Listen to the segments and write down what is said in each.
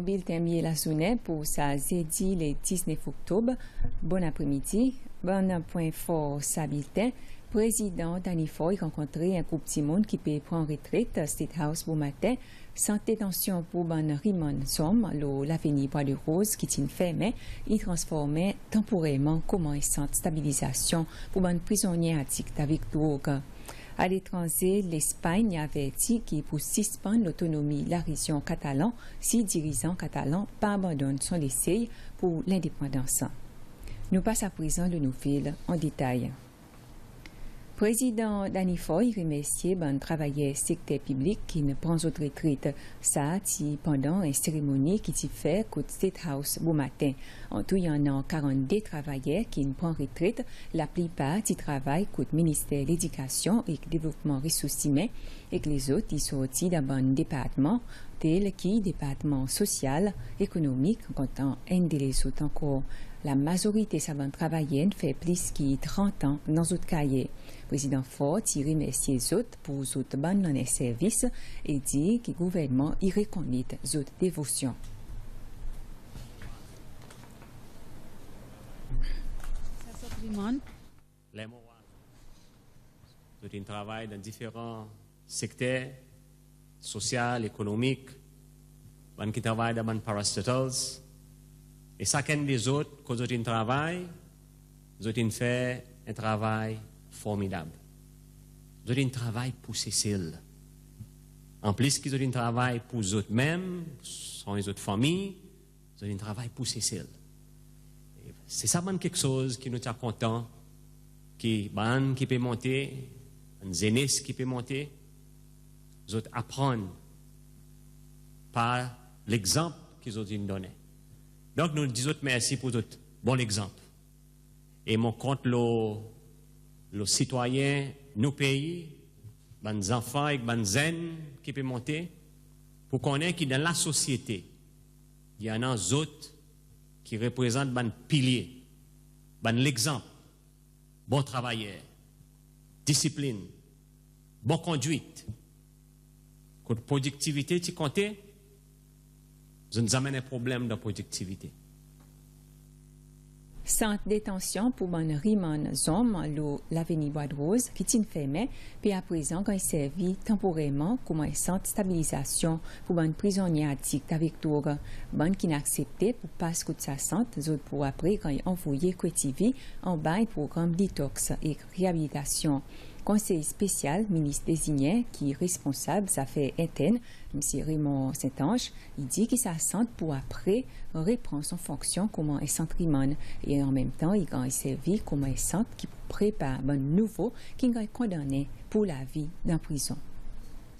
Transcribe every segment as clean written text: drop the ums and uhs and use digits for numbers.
bulletin mieux la journée pour sa jeudi le 19 octobre. Bon après-midi. Bon point fort sa bulletin. Président Danny Foy rencontré un groupe de monde qui peut prendre retraite State House pour matin. Sans détention pour ban Rimon Somme, l'avenue Bois de Rose qui est fermé, il transformait temporairement comme une centre stabilisation pour ban prisonniers addicts avec drogue. À l'étranger, l'Espagne avait dit qu'il pour suspendre l'autonomie de la région catalane si dirigeants catalans pas abandonnent son essai pour l'indépendance. Nous passons à présent le nouvelle en détail. Président Danny Foy remercie les travailleurs secteur public qui ne prennent autre retraite. Ça, pendant une cérémonie qui s'est faite au State House bon matin. En tout, il y en a 42 travailleurs qui ne prennent retraite. La plupart qui travaillent au ministère de l'Éducation et du Développement ressources humaines et que les autres ils sont sortis d'un département tel que département social, économique, comptant un des autres encore. La majorité de ces travailleurs fait plus de 30 ans dans d'autres cahiers. Le président Ford remercie les autres pour les autres bonnes dans les services et dit que le gouvernement y reconnaît les autres dévotions. Les autres travaillent dans différents secteurs social, économique, qui travaillent dans les parastatals. Et chacun des autres, quand ils travaillent, ils ont fait un travail formidable. Ils ont un travail pour Cécile. En plus qu'ils ont un travail pour eux-mêmes, pour les autres familles, ils ont un travail pour Cécile. C'est ça quelque chose qui nous tient content, qui peut monter, un jeunesse qui peut monter, ils ont apprendre par l'exemple qu'ils ont donné. Donc nous disons merci pour votre bon exemple. Et mon compte le citoyen, nos pays, les enfants et les jeunes qui peuvent monter, pour connaître que dans la société, il y en a d'autres qui représentent les piliers, l'exemple, bon travailleur, discipline, bonne conduite, que la productivité qui compte, ça nous amène un problème de productivité. Centre de détention pour ban Rimon Zom, l'avenue Bois de Rose, qui est fermé, puis à présent, quand il servi temporairement comme un centre de stabilisation pour ban prisonniers addicts avec drogue. Ban qui n'a accepté pour passer de sa centre, pour après, quand il envoyé QTV en bas un programme détox et réhabilitation. Conseil spécial, ministre désigné, qui est responsable des affaires internes, M. Raymond Saint-Ange, il dit qu'il s'assente pour après reprendre son fonction comme un centre Rimon. Et en même temps, il a servi comme un centre qui prépare un nouveau qui est condamné pour la vie dans prison.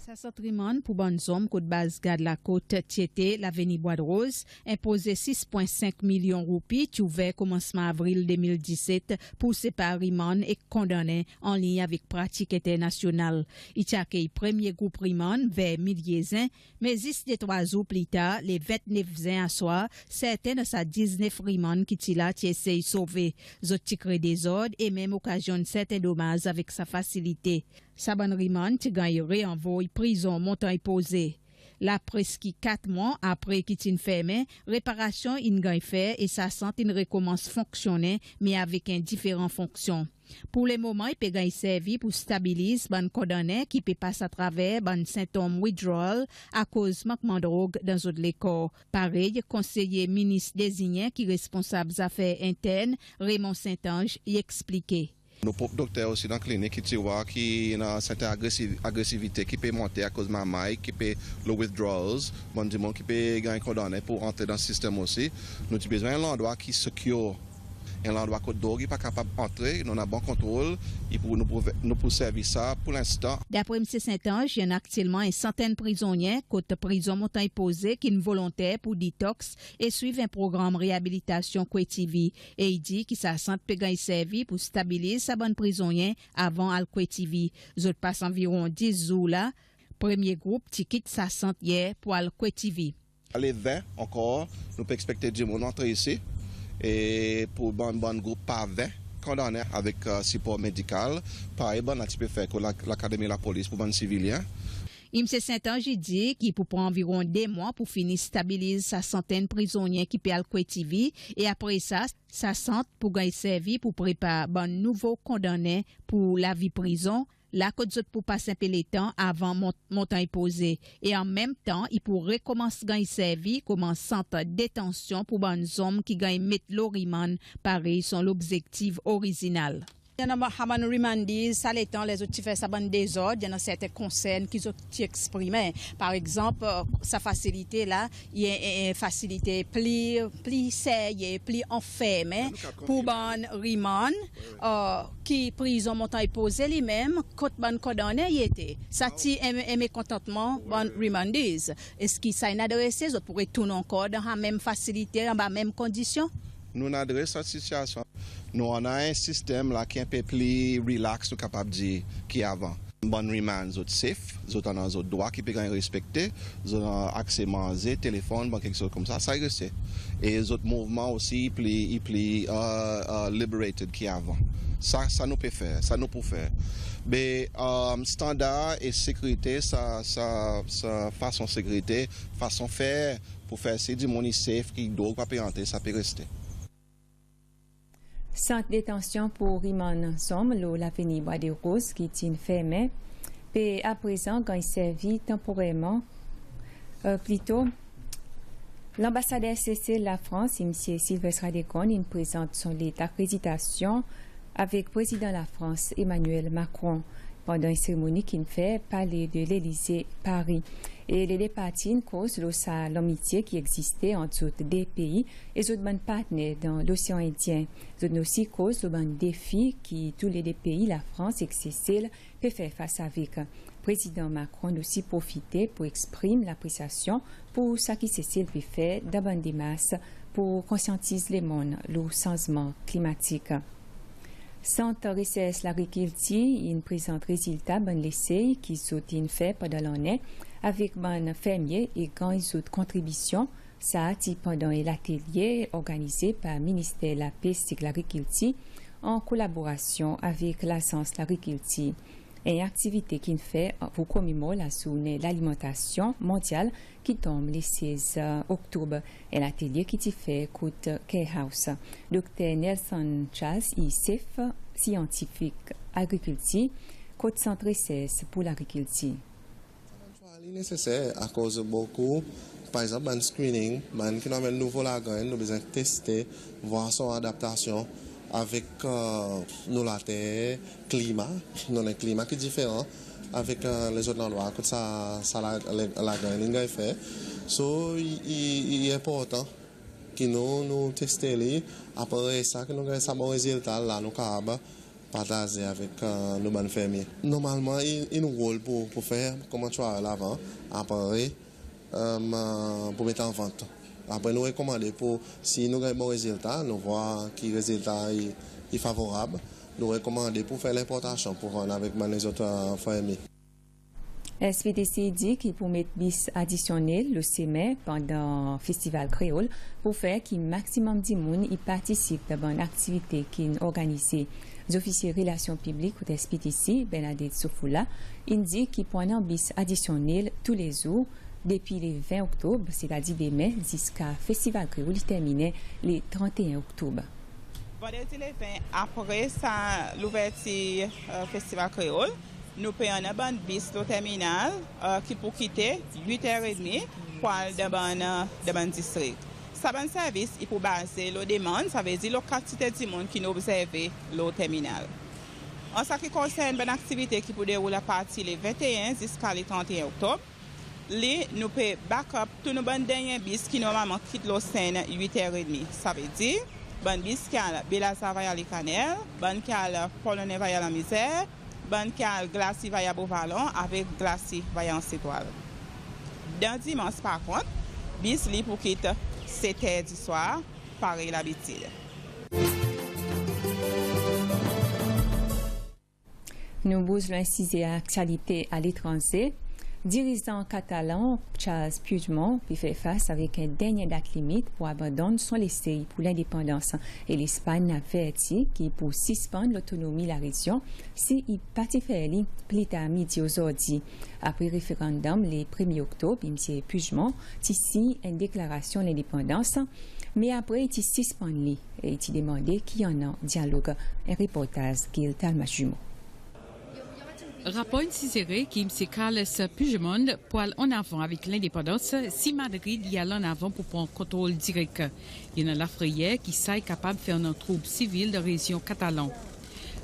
Ça s'entraîne pour bonnes hommes côte base garde la côte Tieté, l'avenue Bois de Rose, imposé 6,5 millions de roupies, qui ouvert commencement avril 2017 pour séparer Rimon et condamné en ligne avec pratique internationale. Il y a accueilli premier groupe Rimon vers Miliézin, mais juste des 3 jours plus tard, les 29 ans à soir, certains de sa 19 Rimon qui t'y là, qui essayent de sauver. Zot créent des ordres et même occasionnent certains dommages avec sa facilité. Saban Rimon te gagne renvoie prison montant posé. La presque 4 mois après qu'il t'in fermé, réparation in gagne fait et sa santé recommence fonctionner mais avec un différent fonction. Pour le moment, il peut gagner servi pour stabiliser ban condamné qui peut passer à travers ban symptômes withdrawal à cause manquement de drogue dans les corps. Pareil, conseiller ministre désigné qui est responsable des affaires internes, Raymond Saint-Ange, y expliqué. Nos docteurs aussi dans la clinique qui voient qu'il y a une certaine agressivité qui peut monter à cause de ma maille, qui peut le withdrawals, bon du monde qui peut gagner condamné pour entrer dans le système aussi. Nous avons besoin d'un endroit qui est secure, un endroit que drogue n'est pas capable d'entrer, nous avons un bon contrôle et pour nous servir ça pour l'instant. D'après M. Saint-Ange, il y en a actuellement une centaine de prisonniers côté prison montagne posée qui sont volontaires pour détox et suivent un programme réhabilitation QTV. Et il dit que sa santé peut gagner servi pour stabiliser sa bonne prisonnier avant al QTV. Les autres passent environ 10 jours là. Premier groupe qui quitte sa santé hier pour al QTV. Les 20 encore, nous pouvons expecter du monde entrer ici. Et pour un bon groupe par 20 condamnés avec support médical, pareil, on a fait que l'Académie de la police pour les civiliens. M. Saint-Ange dit qu'il peut prendre environ 2 mois pour finir stabiliser sa centaine de prisonniers qui peut aller TV et après ça, sa centre pour gagner servi pour préparer un nouveau condamné pour la vie prison. La côte pour passer un peu les temps avant montant posé. Et en même temps, il pourrait commencer à gagner servi comme un centre de détention pour les hommes qui gagnent mettre l'oriman. Pareil, sont l'objectif original. Il y a un remandis, ça l'étant, les autres qui font ça dans des ordres, il y a certains concerns qui sont exprimés. Par exemple, sa facilité là, il y a une facilité plus sérieuse, plus enfermée pour ban remand qui prison montant posé lui-même, côté ban condamné y était. Ça ti un mécontentement ban remandis. Est-ce qu'il ça adressé pour retourner encore dans la même facilité, dans la même condition? Nous adressons cette situation. Nous on a un système là qui est un peu plus relax, nous capable de dire qui avant. Bon remand, zot safe, zot on a zot droit qui peut respecter, zot on accès manger, téléphone, bon quelque chose comme ça reste. Et zot mouvement aussi plus liberated qui avant. Ça nous peut faire, ça nous peut faire. Mais standard et sécurité, ça façon sécurité, façon faire pour faire c'est du monde safe qui doit pas payer, ça peut rester. Centre de détention pour Riman Somme, l'avenue Bois des Roses, qui est fermé, et à présent, quand il servit temporairement, plutôt, l'ambassadeur CC de la France, M. Sylvestre Radécon, il présente son accréditation avec le président de la France, Emmanuel Macron, pendant une cérémonie qui fait parler de l'Élysée Paris. Et les deux parties causent l'amitié qui existait entre les deux pays et les autres partenaires dans l'océan Indien. Ils aussi causent le défi qui tous les deux pays, la France et Seychelles, peuvent faire face avec. Le président Macron aussi profité pour exprimer l'appréciation pour ce qui Seychelles peut faire d'abord des masses pour conscientiser les monde le changement climatique. Centre recherche l'agriculture, il présente résultats de l'essai qui sont fait pendant l'année avec les fermiers et quand ils ont contribution, ça a été pendant l'atelier organisé par le ministère de la Pêche et de l'Agriculture en collaboration avec l'Agence de l'Agriculture. Une activité qui fait pour commémorer la journée de l'alimentation mondiale qui tombe le 16 octobre. Et l'atelier qui fait côte Care House. Dr Nelson Charles, chef scientifique agriculture, côte centre recherche pour l'agriculture. C'est nécessaire à cause de beaucoup, par exemple, un screening, qui nous amène nouveau la graine, nous besoin tester, voir son adaptation avec nous la terre, climat, nous avons un climat qui est différent avec les autres endroits, que ça la graine est fait. So, il est important que nous testions, après ça, que nous avons un bon résultat, là, nous avons partager avec nos bonnes fermiers. Normalement, il nous rôle pour faire comment tu as l'avant, après pour mettre en vente. Après, nous recommander pour, si nous avons un bon résultat, nous voyons que le résultat est favorable, nous recommander pour faire l'importation pour vendre avec les autres fermiers. SPDC dit qu'il peut mettre bis additionnel le semai pendant le festival créole pour faire qu'un maximum de monde y participe dans une activité qui est organisée. L'officier relations publiques de SPDC, Bernadette Soufoula, indique qu'il peut un bis additionnel tous les jours depuis le 20 octobre, c'est-à-dire demain, jusqu'à festival créole terminé le 31 octobre. Après l'ouverture festival créole, nous payons un bon bis au terminal qui peut quitter 8h30 pour aller dans le district. Ce bon service, il peut baser la demande, ça veut dire la quantité de monde qui nous observe le terminal. En ce qui concerne une activité qui peut dérouler à partir du 21 jusqu'à le 31 octobre, nous pouvons back-up tous nos derniers bis qui normalement quittent le scène 8h30. Ça veut dire bon bis qui a Belazar Vaya les Canel, bon qui a Polonais Vaya la Misère, bon qui a Glacis Vaya Beauvalon avec Glacis Vaya en Cétoile. Dans dimanche par contre, bis li pour quitter 7h du soir, pareil l'habitude. Nous bousons ainsi l'actualité à l'étranger. Dirigeant catalan Charles Puigdemont puis fait face avec une dernière date limite pour abandonner son essai pour l'indépendance. Et l'Espagne a averti qu'il pour suspendre l'autonomie de la région si il partit faire plus tard midi aujourd'hui. Après le référendum le 1er octobre, M. Puigdemont a signé une déclaration d'indépendance, mais après il suspendu et il demandé qu'il y en a un dialogue. Un reportage Gil Talmajumo. Rapport inciséré qui M. Carles Puigdemont pour aller en avant avec l'indépendance si Madrid y allait en avant pour prendre contrôle direct. Il y en a l'Afrique qui est capable de faire une troupe civile de région catalane.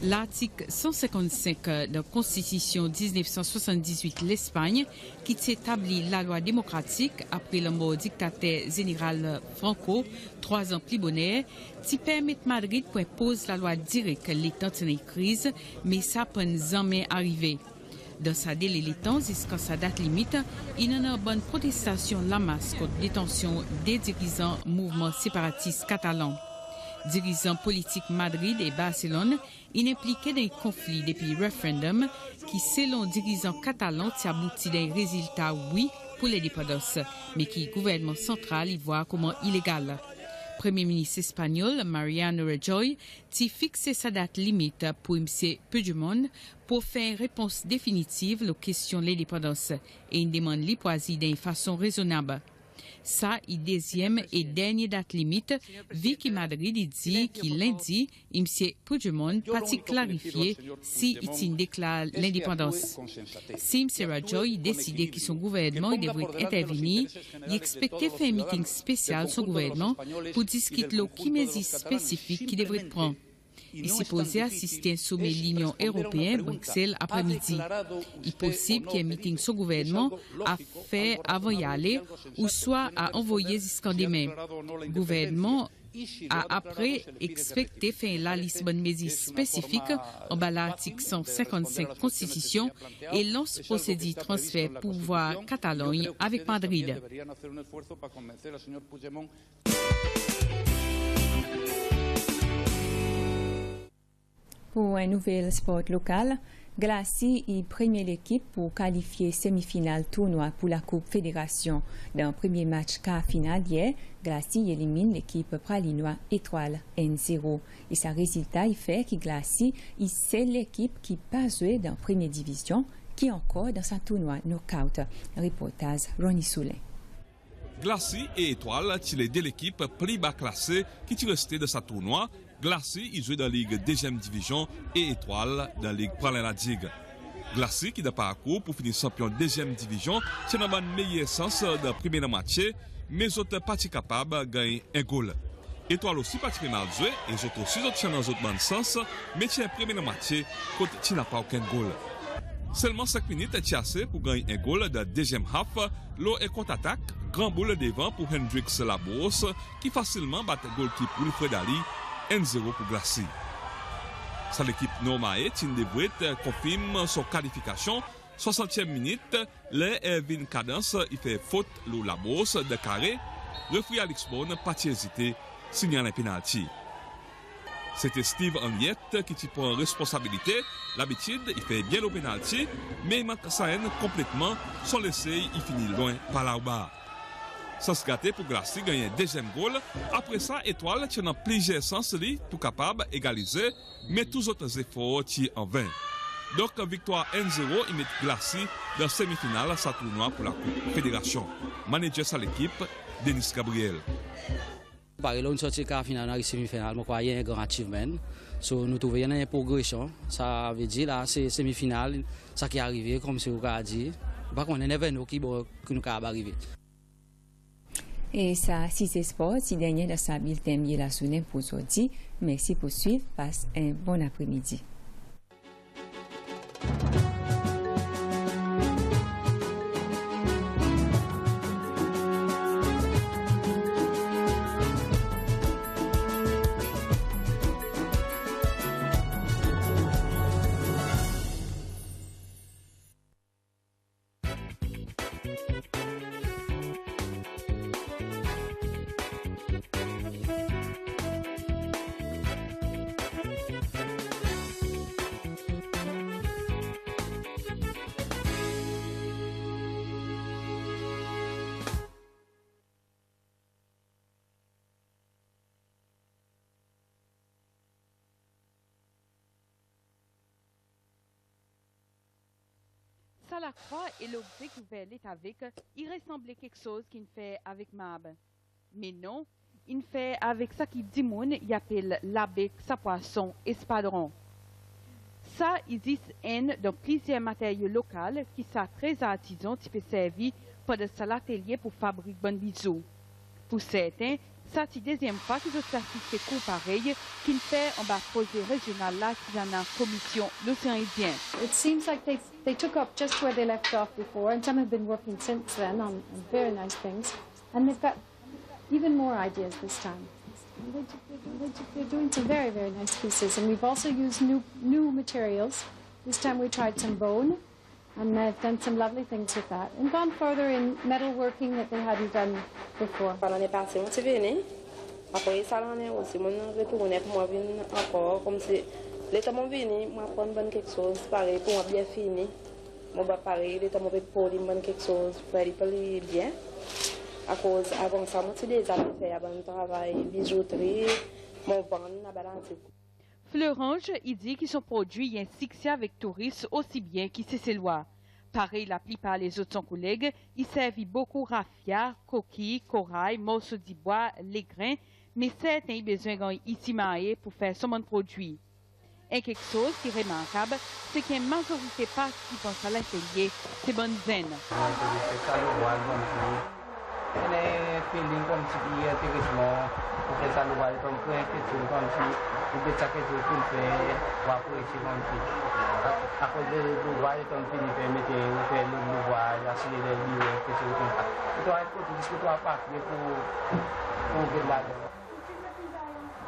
L'article 155 de la Constitution 1978 l'Espagne qui établit la loi démocratique après le mort dictateur général Franco 3 ans plus bonheur, qui permet Madrid pour imposer la loi directe l'étant de crise, mais ça peut jamais arriver. Dans sa délai l'étant jusqu'à sa date limite, il y a une bonne protestation la masse contre la détention des dirigeants mouvements séparatistes catalans. Dirigeants politiques Madrid et Barcelone, il impliquait dans les conflits depuis le référendum qui, selon dirigeants catalans, aboutit à un résultat oui pour l'indépendance, mais qui le gouvernement central y voit comme illégal. Premier ministre espagnol Mariano Rajoy a fixé sa date limite pour M. Puigdemont pour faire une réponse définitive aux questions de l'indépendance et une demande lipoisie d'une façon raisonnable. Ça, est deuxième et dernière date limite, vu que Madrid dit qu'il lundi, M. Puigdemont pas clarifié si il déclare l'indépendance. Si M. Rajoy décidait que son gouvernement devrait intervenir, il expectait faire un meeting spécial son gouvernement pour discuter les mesures spécifiques qu'il devrait prendre. Il s'est posé assister à un sommet de l'Union européenne Bruxelles après-midi. Il est possible qu'il y ait un meeting sur le gouvernement à faire avant d'y aller ou soit à envoyer jusqu'en demain. Le gouvernement a après expecté faire la liste de mesures spécifiques en bas l'article 155 Constitution et lance procédure transfert pouvoir Catalogne avec Madrid. Pour un nouvel sport local, Glacis est première équipe pour qualifier semi-finale tournoi pour la Coupe Fédération. Dans le premier match quart finale hier, Glacis élimine l'équipe pralinoise Étoile 1-0. Et ce résultat il fait que Glacis est seule équipe qui pas joué dans la première division qui est encore dans sa tournoi knockout. Reportage Ronnie Soulin. Glacis et Étoile sont les deux équipes plus bas classées qui sont restées dans sa tournoi. Glacis, il joue dans la Ligue 2e Division et Étoile dans la Ligue Pralina Digue. Glacis, qui n'a pas parcours pour finir champion 2e Division, c'est dans le meilleur sens de la première match, mais les autres pas capables de gagner un goal. Étoile aussi pas mal joué, et les autres aussi sont dans l'autre sens, mais c'est la première match quand tu n'as pas aucun goal. Seulement 5 minutes est assez pour gagner un goal de deuxième half. L'eau est contre-attaque, grand boule devant pour Hendrix Labourse, qui facilement bat le goal pour Wilfred Ali. 1-0 pour Glacis. Ça, l'équipe Normae, Tim Debret, confirme son qualification. 60e minute, le Erwin Cadence, il fait faute le Labos de carré. Le Free Alex Bone, pas hésité, signale un penalty. C'était Steve Henriette qui prend responsabilité. L'habitude, il fait bien le penalty, mais il manque sa haine complètement. Son essai, il finit loin par là-bas. Sans se gâter pour Glacis gagner un deuxième goal. Après ça, Étoile tient dans plusieurs sens pour capable d'égaliser, mais tous les autres efforts tirent en vain. Donc, victoire 1-0, il met Glacis dans la semi-finale à sa tournoi pour la Coupe Fédération. Manager de l'équipe, Denis Gabriel. Par exemple, une sortie quart finale dans la semi-finale, je crois qu'il y a un grand achievement. Nous trouvons une progression. Ça veut dire là, c'est semi-finale, ça qui est arrivé, comme c'est vous avez dit. Par contre, on est événement qui nous est arrivé. Et ça, si c'est sport, si dernier de sa bulletin la journée pour aujourd'hui. Merci pour suivre. Passe un bon après-midi. Ça la croix et l'objet qui est avec, il ressemblait quelque chose qu'il fait avec Mab. Mais non, il fait avec ça qui dit moun, il appelle l'abec, sa poisson, espadron. Ça existe dans plusieurs matériaux locaux qui sont très artisans qui peuvent servir pendant l'atelier pour fabriquer bon bijoux. Pour certains, ça c'est la deuxième fois qu'ils ont assisté cours pareil qu'ils fait en bas projet régional l'artisanat commission l'océan Indien. It seems like they took up just where they left off before, and some have been working since then on very nice things, and they've got even more ideas this time. They're doing some very, very nice pieces, and we've also used new materials. This time we tried some bone, and they've done some lovely things with that, and gone further in metalworking that they hadn't done before. L'année passée, je suis venue. Après ça, l'année aussi, je suis retournée pour moi venir encore, comme si l'état mon venu, moi prendre quelque chose pareil pour moi bien fini. Moi pas pareil, l'état mon pour dire quelque chose pour aller bien. À cause avant ça, moi, c'est déjà fait un travail bijouterie, mon bande à balancer. Fleurange, il dit qu'ils sont produits et un succès avec touristes aussi bien qu'ils se lois. Pareil, la plupart des autres collègues, ils servent beaucoup raffia, coquilles, corail, morceaux de bois, les grains, mais certains ont besoin ici maillé pour faire son produit. Et quelque chose qui est remarquable, c'est qu'une majorité participante à l'atelier, c'est bonne zen. Ele feeling comme si il était quasiment pour que ça nous voit comme pour un petit comme si il peut chaque jour qu'il fait voir pour ici comme si à cause de voir comme si il permettait de faire le voir la série de livres que c'est comme ça. Tu dois être pour discuter à partir pour que là.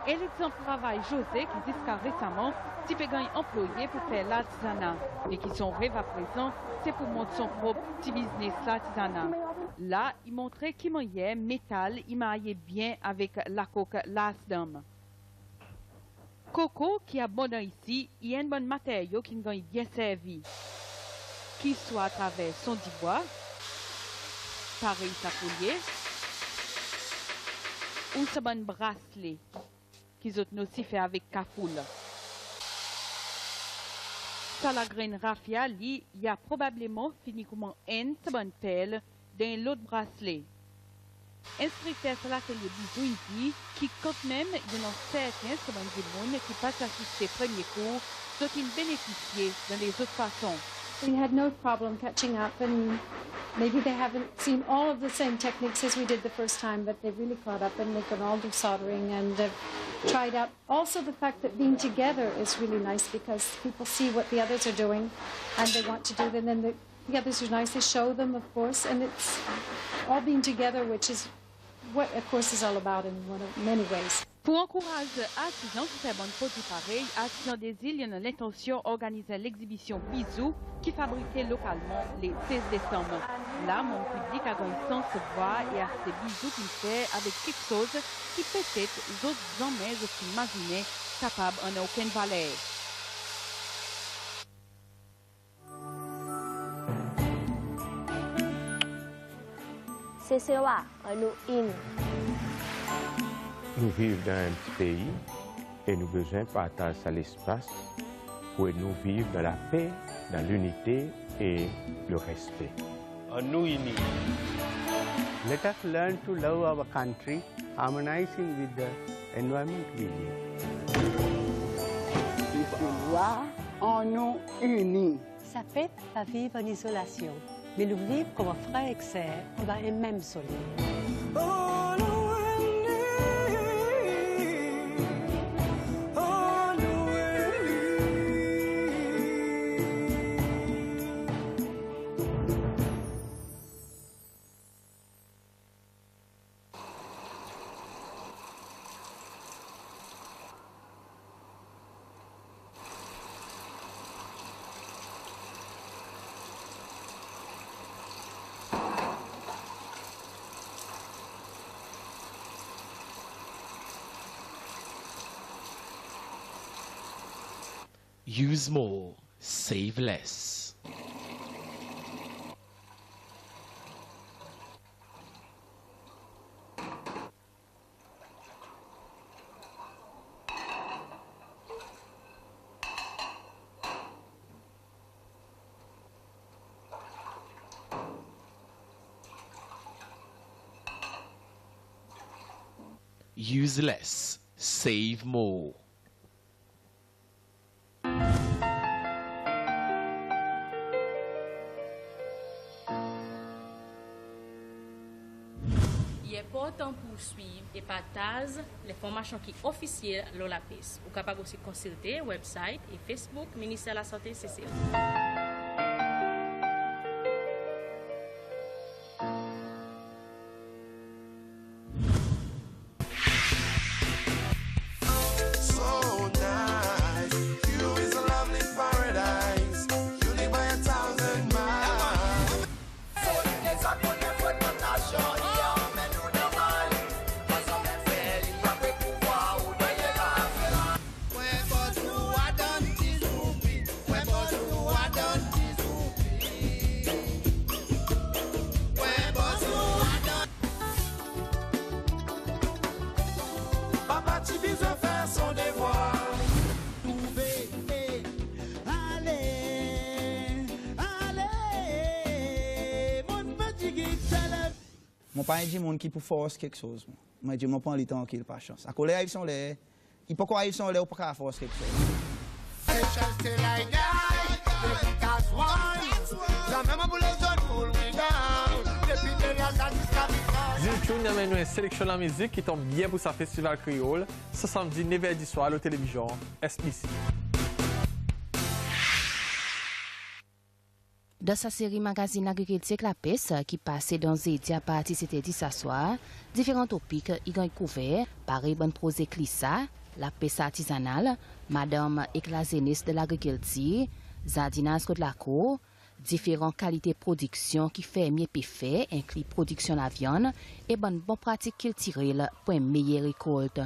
Et l'exemple travail José qui dit qu'à récemment, tu peux gagner employé pour faire l'artisanat. Et qui son rêve à présent, c'est pour monter son propre petit business l'artisanat. Là, il montrait qu'il maillait métal, il maillait bien avec la coque Lasdom. Coco, qui est bon ici, il y a un bon matériau qui nous bien servi. Qu'il soit à travers son bois, pareil sa collier, ou ce bon bracelet, qu'ils ont aussi fait avec cafoule. Ça la graine raffia, il y a probablement fini comme un ce bon pelle dans l'autre bracelet. Instructeur sur l'atelier bisou dit qui quand même il y en a certains ce bon monde qui passent à assister premier cours, dont ils bénéficient dans les autres façons. We had no problem catching up, and maybe they haven't seen all of the same techniques as we did the first time, but they've really caught up and they can all do soldering and tried out. Also the fact that being together is really nice because people see what the others are doing and they want to do it, and then the others are nice, they show them of course, and it's all being together, which is what a course is all about in many ways. Pour encourager artisans qui font bon produit pareil, Artisans des Îles a l'intention d'organiser l'exhibition Bisous qui fabriquait localement les 16 décembre. Là, mon public a connaissance de voir et à ces bijoux qu'il fait avec quelque chose qui peut-être les autres jamais je s'imaginais capable en aucune valeur. C'est cela, nous in. Nous vivons dans un petit pays et nous avons besoin de partager l'espace pour nous vivre dans la paix, dans l'unité et le respect. Nous unis. Let us learn to love our country, harmonizing with the environment we live. Il doit en nous unis. Ça peut pas vivre en isolation, mais le vivre comme frère et sœur dans un même soleil. Use more, save less. use less, save more. Il est important pour suivre et partager les formations qui sont officielles de l'OLAPES. Vous êtes capable aussi de consulter le website et Facebook Ministère de la Santé CCO. Mon pas dit monde qui pour force quelque chose. Moi dis mon prend le temps qu'il pas chance. À colère ils sont là. Il pas quoi ils sont là ou pas force quelque chose. YouTube a mené une sélection de musique qui tombe bien pour sa festival créole ce samedi 9h du soir à la télévision SBC. Dans sa série magazine Agriculture Clapes qui passait dans Zédia à partir c'était dit ce soir, différents topics y ont couvert par Bonne Projet Clissa, la pêche artisanale, Madame éclaséniste de l'agriculture, Zardinas de la cour, différentes qualités de production qui fait mieux fait, inclut production de la viande et bonne pratique culturelle pour une meilleure récolte.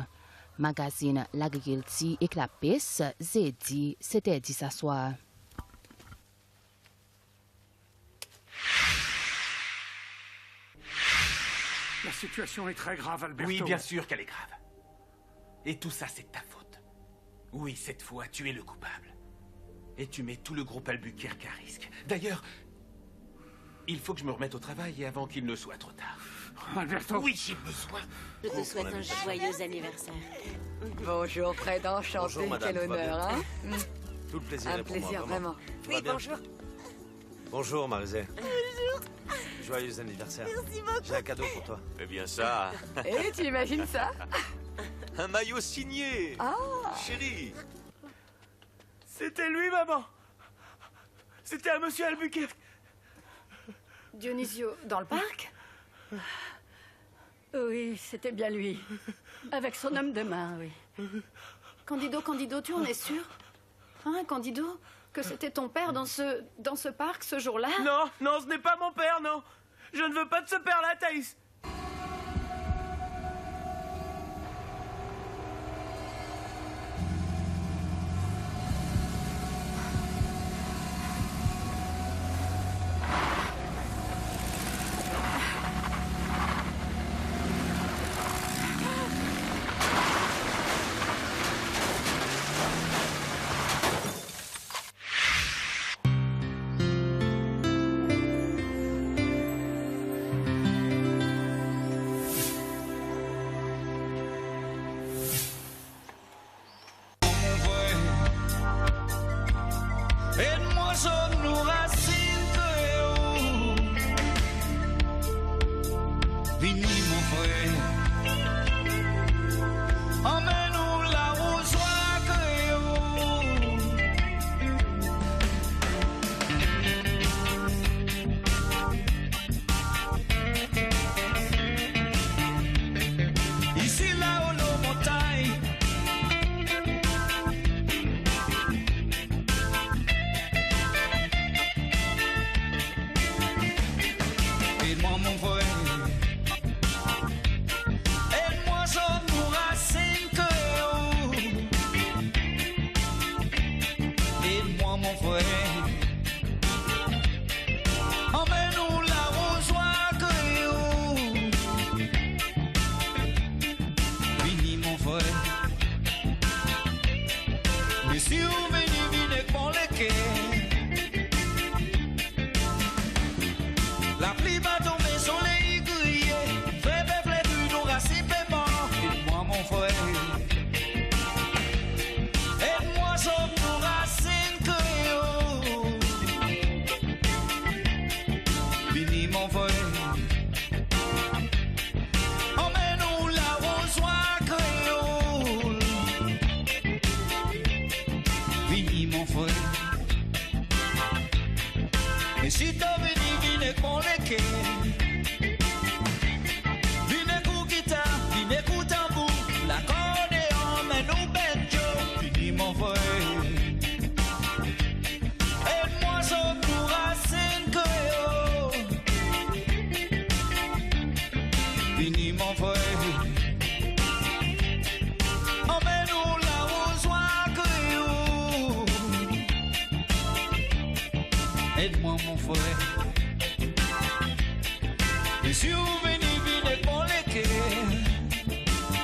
Magazine L'Agriculture et Clapes, Zédi, c'était dit ce soir. La situation est très grave, Alberto. Oui, bien sûr qu'elle est grave. Et tout ça, c'est de ta faute. Oui, cette fois, tu es le coupable. Et tu mets tout le groupe Albuquerque à risque. D'ailleurs, il faut que je me remette au travail avant qu'il ne soit trop tard. Alberto. Oui, j'ai besoin. Je te souhaite un joyeux anniversaire. Bonjour, Fred, enchanté. Bonjour, madame, Quel honneur, hein? Tout le plaisir Un est pour moi, plaisir, vraiment. Oui, bonjour. Bonjour, Marisé. Bonjour. Joyeux anniversaire. Merci beaucoup. J'ai un cadeau pour toi. Eh bien ça. Et tu imagines ça? Un maillot signé. Ah. Chérie. C'était lui, maman. C'était un monsieur Albuquerque. Dionisio, dans le parc? Oui, c'était bien lui. Avec son homme de main, oui. Candido, tu en es sûr? Hein, Candido? Que c'était ton père dans ce parc ce jour-là? Non, ce n'est pas mon père, non. Je ne veux pas de ce père-là, Thaïs. La pluie va tomber sur les leke. Vine kou kita, vine kou tambou, l'accordéon men nou benjo, fini mon frère. Aide-moi sur pour racine créole. Fini mon frère. Emmène-nous là où soit créole. Aide-moi mon frère. Et si vous venez vite pour les quais.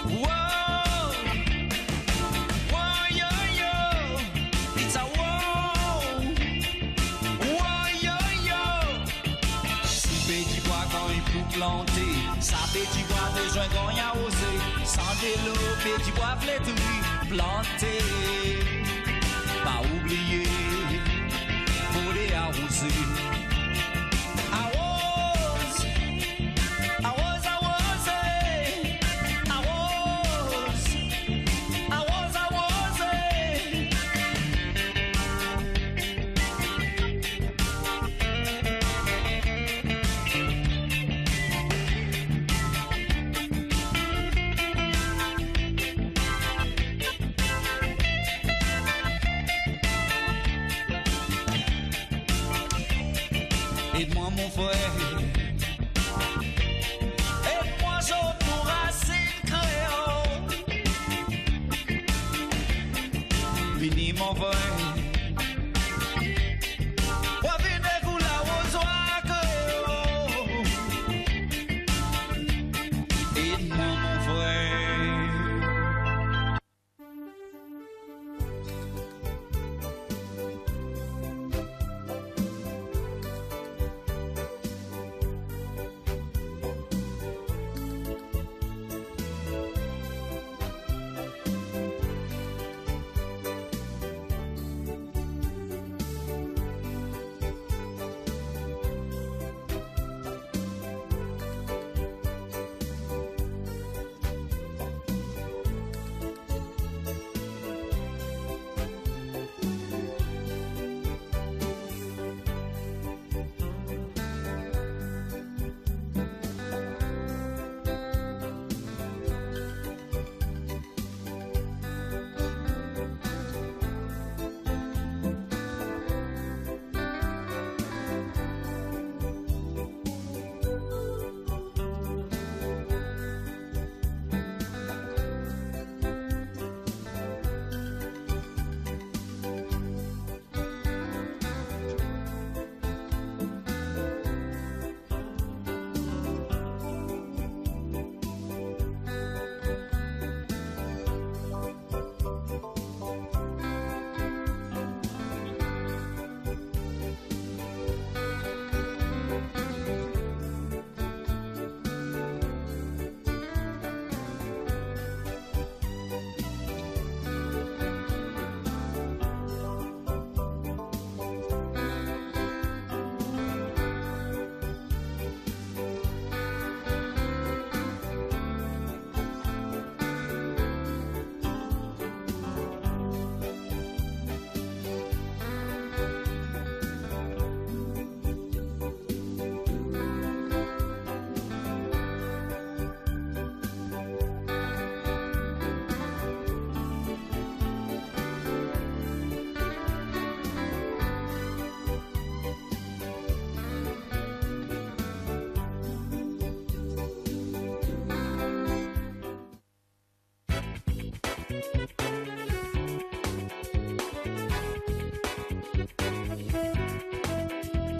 Wow, wow, yo, yo, it's a wow, wow, yo, yo. Si petit bois quand il faut planter, ça petit bois besoin quand il y a osé. Sans vélo, petit bois flétri, planter. Pas oublier, faut les arroser. Aide-moi mon frère.